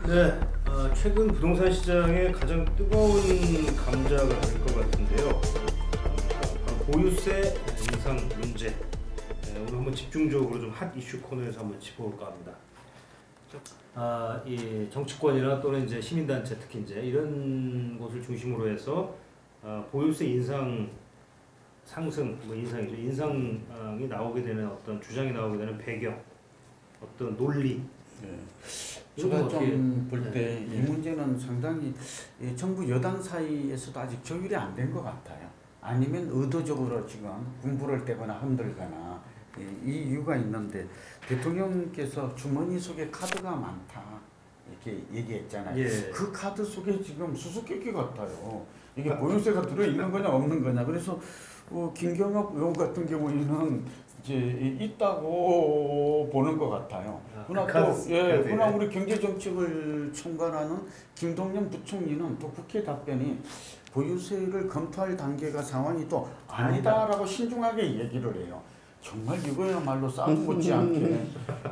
네, 최근 부동산 시장의 가장 뜨거운 감자가 될 것 같은데요. 바로 보유세 인상 문제. 오늘 한번 집중적으로 좀 핫 이슈 코너에서 한번 짚어볼까 합니다. 이 정치권이나 또는 이제 시민단체 특히 이제 이런 곳을 중심으로 해서 보유세 인상 상승, 뭐 인상이죠. 인상이 나오게 되는 어떤 주장이 나오게 되는 배경, 어떤 논리. 네. 이건 제가 어떻게- 좀 볼 때 이 네. 문제는 상당히 정부 여당 사이에서도 아직 조율이 안 된 것 같아요. 아니면 의도적으로 지금 군부를 떼거나 흔들거나 이 이유가 있는데 대통령께서 주머니 속에 카드가 많다 이렇게 얘기했잖아요. 예. 그 카드 속에 지금 수수께끼 같아요. 이게 보유세가 들어있는 거냐 없는 거냐. 그래서 김경엽 의원 같은 경우에는 이제 있다고 보는 것 같아요. 그러나 그러나 우리 경제정책을 총괄하는 김동연 부총리는 또 국회 답변이 보유세를 검토할 단계가 상황이 또 아니다라고 신중하게 얘기를 해요. 정말 이거야말로 싸움 못지않게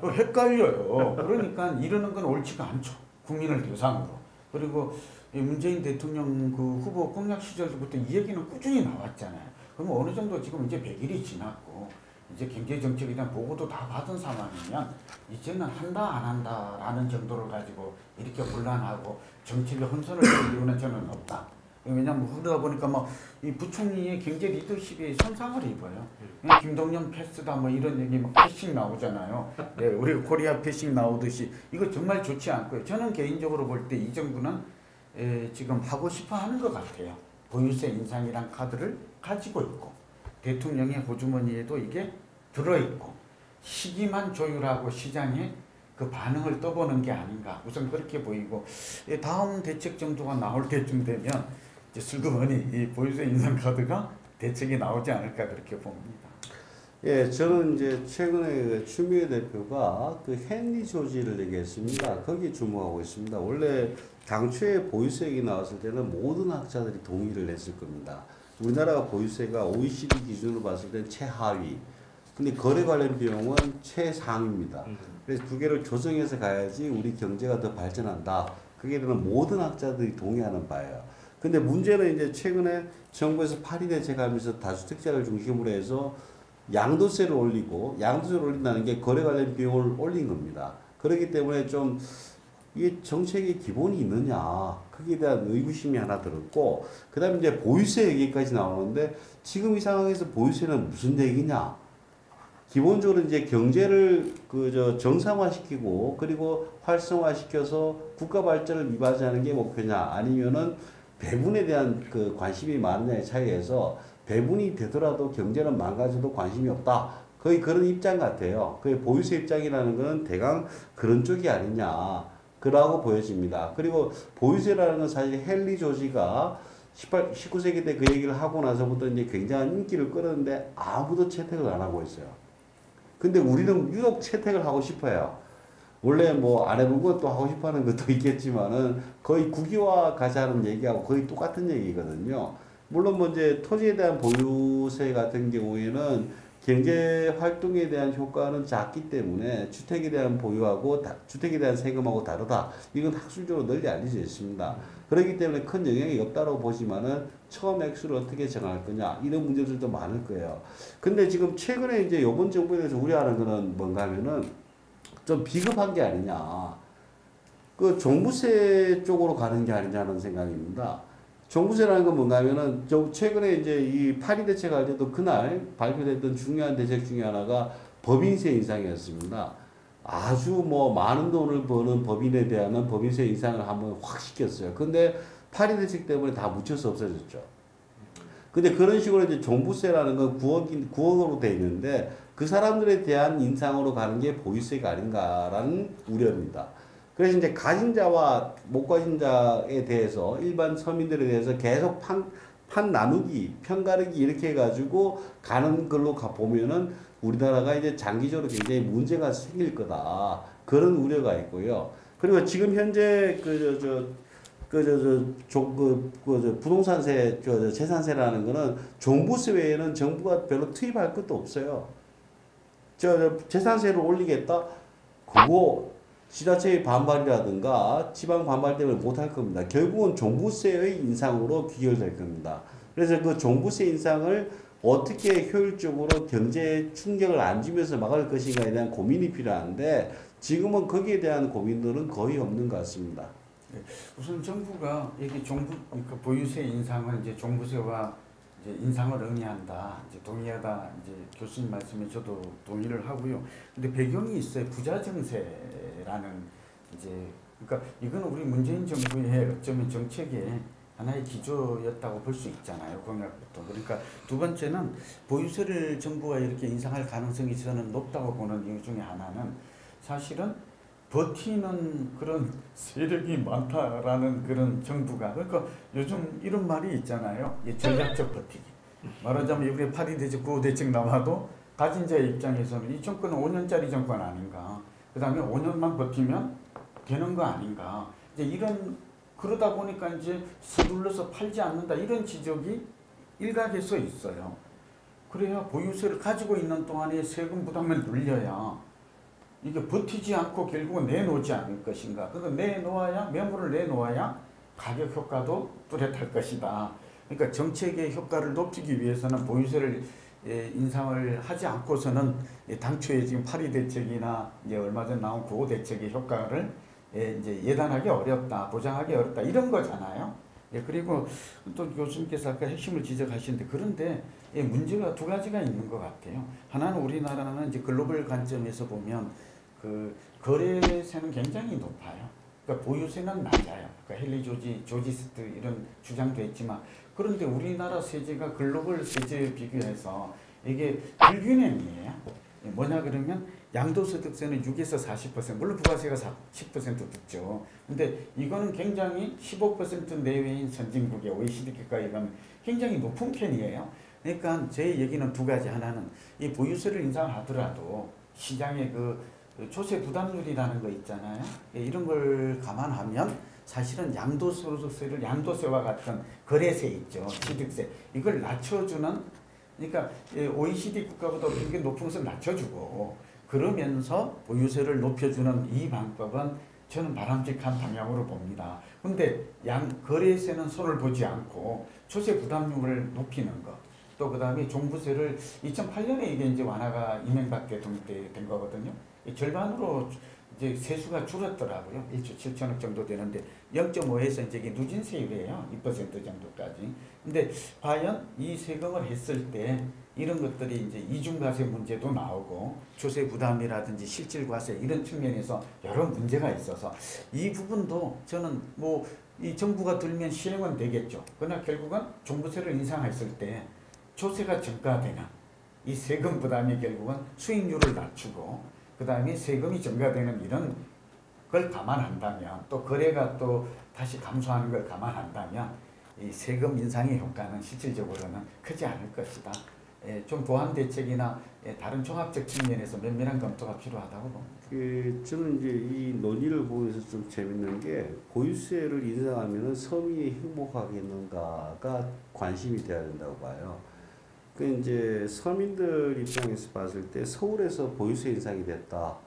헷갈려요. 그러니까 이러는 건 옳지가 않죠. 국민을 대상으로. 그리고 문재인 대통령 그 후보 공약 시절부터 이 얘기는 꾸준히 나왔잖아요. 그럼 어느 정도 지금 이제 100일이 지났고 이제 경제정책에 대한 보고도 다 받은 상황이면 이제는 한다 안 한다라는 정도를 가지고 이렇게 혼란하고 정책의 혼선을 줄 이유는 저는 없다. 왜냐하면 그러다 보니까 막 이 부총리의 경제 리더십에 손상을 입어요. 그냥 김동연 패스다 뭐 이런 얘기 막 패싱 나오잖아요. 네, 우리 코리아 패싱 나오듯이 이거 정말 좋지 않고요. 저는 개인적으로 볼 때 이 정부는 지금 하고 싶어 하는 것 같아요. 보유세 인상이란 카드를 가지고 있고 대통령의 호주머니에도 이게 들어있고 시기만 조율하고 시장에 그 반응을 떠보는 게 아닌가 우선 그렇게 보이고 다음 대책 정도가 나올 때쯤 되면 이제 슬그머니 이 보유세 인상 카드가 대책이 나오지 않을까 그렇게 봅니다. 예, 저는 이제 최근에 그 추미애 대표가 그 헨리 조지를 얘기했습니다. 거기 주목하고 있습니다. 원래 당초에 보유세액이 나왔을 때는 모든 학자들이 동의를 했을 겁니다. 우리나라가 보유세가 OECD 기준으로 봤을 때 최하위. 근데 거래 관련 비용은 최상입니다. 그래서 두 개를 조정해서 가야지 우리 경제가 더 발전한다. 그게 되는 모든 학자들이 동의하는 바예요. 근데 문제는 이제 최근에 정부에서 파리 대책하면서 다주택자를 중심으로 해서 양도세를 올리고 양도세를 올린다는 게 거래 관련 비용을 올린 겁니다. 그렇기 때문에 좀 이게 정책의 기본이 있느냐 거기에 대한 의구심이 하나 들었고 그 다음에 이제 보유세 얘기까지 나오는데 지금 이 상황에서 보유세는 무슨 얘기냐 기본적으로 이제 경제를 정상화시키고 그리고 활성화시켜서 국가 발전을 이바지하는 게 목표냐 아니면은 배분에 대한 그 관심이 많으냐의 차이에서 배분이 되더라도 경제는 망가져도 관심이 없다. 거의 그런 입장 같아요. 그 보유세 입장이라는 것은 대강 그런 쪽이 아니냐. 그라고 보여집니다. 그리고 보유세라는 건 사실 헨리 조지가 19세기 때 그 얘기를 하고 나서부터 이제 굉장한 인기를 끌었는데 아무도 채택을 안 하고 있어요. 근데 우리는 유독 채택을 하고 싶어요. 원래 뭐 안 해본 것도 하고 싶어 하는 것도 있겠지만은 거의 국유화 가자는 얘기하고 거의 똑같은 얘기거든요. 물론 뭐 이제 토지에 대한 보유세 같은 경우에는 경제 활동에 대한 효과는 작기 때문에 주택에 대한 보유하고 주택에 대한 세금하고 다르다. 이건 학술적으로 널리 알려져 있습니다. 그렇기 때문에 큰 영향이 없다고 보지만은 처음 액수를 어떻게 정할 거냐 이런 문제들도 많을 거예요. 근데 지금 최근에 이제 이번 정부에 대해서 우려하는 거는 뭔가 하면은 좀 비겁한 게 아니냐. 그 종부세 쪽으로 가는 게 아니냐는 생각입니다. 종부세라는 건 뭔가 하면은 최근에 이제 이 파리 대책 할 때도 그날 발표됐던 중요한 대책 중에 하나가 법인세 인상이었습니다. 아주 뭐 많은 돈을 버는 법인에 대한 법인세 인상을 한번 확 시켰어요. 근데 파리 대책 때문에 다 묻혀서 없어졌죠. 근데 그런 식으로 이제 종부세라는 건 9억으로 돼 있는데 그 사람들에 대한 인상으로 가는 게 보유세가 아닌가라는 우려입니다. 그래서 이제 가진 자와 못 가진 자에 대해서 일반 서민들에 대해서 계속 판 나누기, 편가르기 이렇게 해가지고 가는 걸로 보면은 우리나라가 이제 장기적으로 굉장히 문제가 생길 거다. 그런 우려가 있고요. 그리고 지금 현재 부동산세, 재산세라는 거는 종부세 외에는 정부가 별로 투입할 것도 없어요. 재산세를 올리겠다? 그거 지자체의 반발이라든가 지방 반발 때문에 못할 겁니다. 결국은 종부세의 인상으로 귀결될 겁니다. 그래서 그 종부세 인상을 어떻게 효율적으로 경제 충격을 안 주면서 막을 것인가에 대한 고민이 필요한데 지금은 거기에 대한 고민들은 거의 없는 것 같습니다. 우선 정부가 이게 그러니까 보유세 인상은 이제 종부세와 이제 인상을 의미한다. 이제 동의하다. 이제 교수님 말씀에 저도 동의를 하고요. 근데 배경이 있어요. 부자 증세라는 이제 그러니까 이건 우리 문재인 정부의 어쩌면 정책의 하나의 기조였다고 볼 수 있잖아요. 공약부터. 그러니까 두 번째는 보유세를 정부가 이렇게 인상할 가능성이 저는 높다고 보는 이유 중에 하나는 사실은 버티는 그런 세력이 많다라는 그런 정부가 그러니까 요즘 이런 말이 있잖아요. 전략적 버티기. 말하자면 이번에 8위 대책, 9호 대책 나와도 가진 자의 입장에서는 이 정권은 5년짜리 정권 아닌가. 그 다음에 5년만 버티면 되는 거 아닌가. 이제 이런 그러다 보니까 이제 서둘러서 팔지 않는다 이런 지적이 일각에서 있어요. 그래야 보유세를 가지고 있는 동안에 세금 부담을 늘려야 이게 버티지 않고 결국은 내놓지 않을 것인가. 그러니까 내놓아야 매물을 내놓아야 가격 효과도 뚜렷할 것이다. 그러니까 정책의 효과를 높이기 위해서는 보유세를 인상을 하지 않고서는 당초에 지금 8위 대책이나 이제 얼마 전 나온 9호 대책의 효과를 이제 예단하기 어렵다, 보장하기 어렵다 이런 거잖아요. 그리고 또 교수님께서 아까 핵심을 지적하시는데 그런데 문제가 두 가지가 있는 것 같아요. 하나는 우리나라는 이제 글로벌 관점에서 보면 그 거래세는 굉장히 높아요. 그러니까 보유세는 낮아요. 그러니까 헨리 조지스트 이런 주장도 했지만 그런데 우리나라 세제가 글로벌 세제에 비교해서 이게 불균형이에요. 뭐냐 그러면 양도소득세는 6에서 40%, 물론 부가세가 10% 붙죠. 근데 이거는 굉장히 15% 내외인 선진국의 OECD 국가에 가면 굉장히 높은 편이에요. 그러니까 제 얘기는 두 가지. 하나는 이 보유세를 인상하더라도 시장의 그 조세 부담률이라는 거 있잖아요. 이런 걸 감안하면 사실은 양도소득세를 양도세와 같은 거래세 있죠. 취득세. 이걸 낮춰주는 그러니까 OECD 국가보다 굉장히 높은 것을 낮춰주고 그러면서 보유세를 높여주는 이 방법은 저는 바람직한 방향으로 봅니다. 근데 거래세는 손을 보지 않고 조세 부담률을 높이는 것. 또 그 다음에 종부세를 2008년에 이게 이제 완화가 이명박 대통령 때 된 거거든요. 절반으로 이제 세수가 줄었더라고요. 1조 7천억 정도 되는데 0.5에서 이제 이게 누진세율이에요. 2% 정도까지. 근데 과연 이 세금을 했을 때 이런 것들이 이제 이중과세 문제도 나오고 조세 부담이라든지 실질과세 이런 측면에서 여러 문제가 있어서 이 부분도 저는 뭐 이 정부가 들면 시행은 되겠죠. 그러나 결국은 종부세를 인상했을 때 조세가 증가되는 이 세금 부담이 결국은 수익률을 낮추고 그 다음에 세금이 증가되는 이런 걸 감안한다면 또 거래가 또 다시 감소하는 걸 감안한다면 이 세금 인상의 효과는 실질적으로는 크지 않을 것이다. 좀 보완 대책이나 다른 종합적 측면에서 면밀한 검토가 필요하다고 봅니다. 저는 이제 이 논의를 보면서 좀 재밌는 게 보유세를 인상하면 서민이 행복하겠는가가 관심이 돼야 된다고 봐요. 그 이제 서민들 입장에서 봤을 때 서울에서 보유세 인상이 됐다.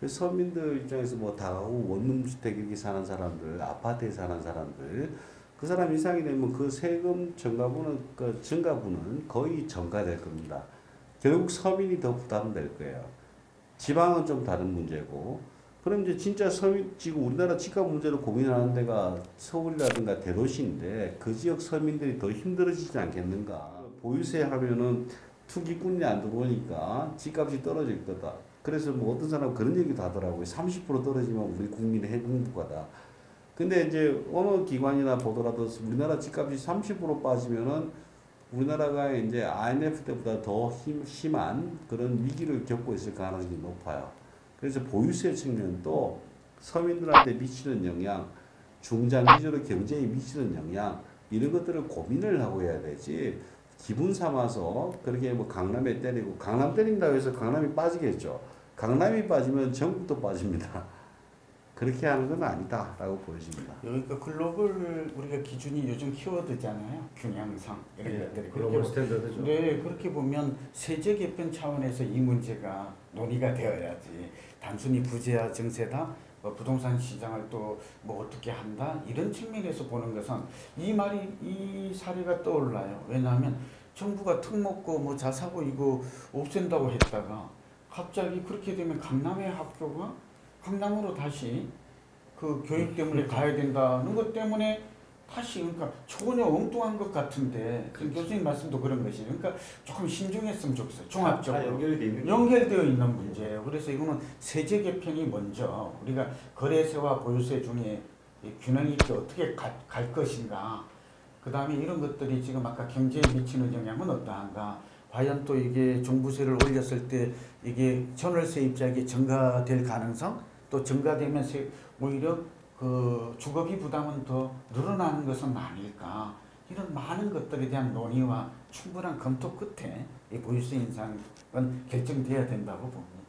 그 서민들 입장에서 뭐 다가구 원룸주택 이렇게 사는 사람들, 아파트에 사는 사람들, 그 사람 인상이 되면 그 세금 증가분은 거의 전가될 겁니다. 결국 서민이 더 부담될 거예요. 지방은 좀 다른 문제고, 그럼 이제 진짜 지금 우리나라 집값 문제로 고민하는 데가 서울이라든가 대도시인데 그 지역 서민들이 더 힘들어지지 않겠는가. 보유세 하면은 투기꾼이 안 들어오니까 집값이 떨어질 거다. 그래서 뭐 어떤 사람은 그런 얘기도 하더라고요. 30% 떨어지면 우리 국민의 행복하다. 근데 이제 어느 기관이나 보더라도 우리나라 집값이 30% 빠지면은 우리나라가 이제 IMF 때보다 더 심한 그런 위기를 겪고 있을 가능성이 높아요. 그래서 보유세 측면도 서민들한테 미치는 영향, 중장기적으로 경제에 미치는 영향 이런 것들을 고민을 하고 해야 되지. 기분 삼아서 그렇게 뭐 강남에 때리고 강남 때린다고 해서 강남이 빠지겠죠. 강남이 빠지면 전국도 빠집니다. 그렇게 하는 건 아니다라고 보여집니다. 그러니까 글로벌 우리가 기준이 요즘 키워드잖아요. 균형성 이런 것들이. 글로벌 스탠다드죠. 네, 그렇게 보면 세제 개편 차원에서 이 문제가 논의가 되어야지. 단순히 부재와 증세다 부동산 시장을 또 뭐 어떻게 한다 이런 측면에서 보는 것은 이 사례가 떠올라요. 왜냐하면 정부가 특목고 뭐 자사고 이거 없앤다고 했다가 갑자기 그렇게 되면 강남의 학교가 강남으로 다시 그 교육 때문에 가야 된다는 것 때문에 다시 그러니까 전혀 엉뚱한 것 같은데 지금 교수님 말씀도 그런 것이 그러니까 조금 신중했으면 좋겠어요. 다 종합적으로 연결이 있는 연결되어 있는 문제예요. 그래서 이거는 세제 개편이 먼저 우리가 거래세와 보유세 중에 이 균형 있게 어떻게 갈 것인가. 그 다음에 이런 것들이 지금 아까 경제에 미치는 영향은 어떠한가. 과연 또 이게 종부세를 올렸을 때 이게 전월세입자에게 증가될 가능성 또 증가되면 오히려 그 주거비 부담은 더 늘어나는 것은 아닐까. 이런 많은 것들에 대한 논의와 충분한 검토 끝에 이 보유세 인상은 결정돼야 된다고 봅니다.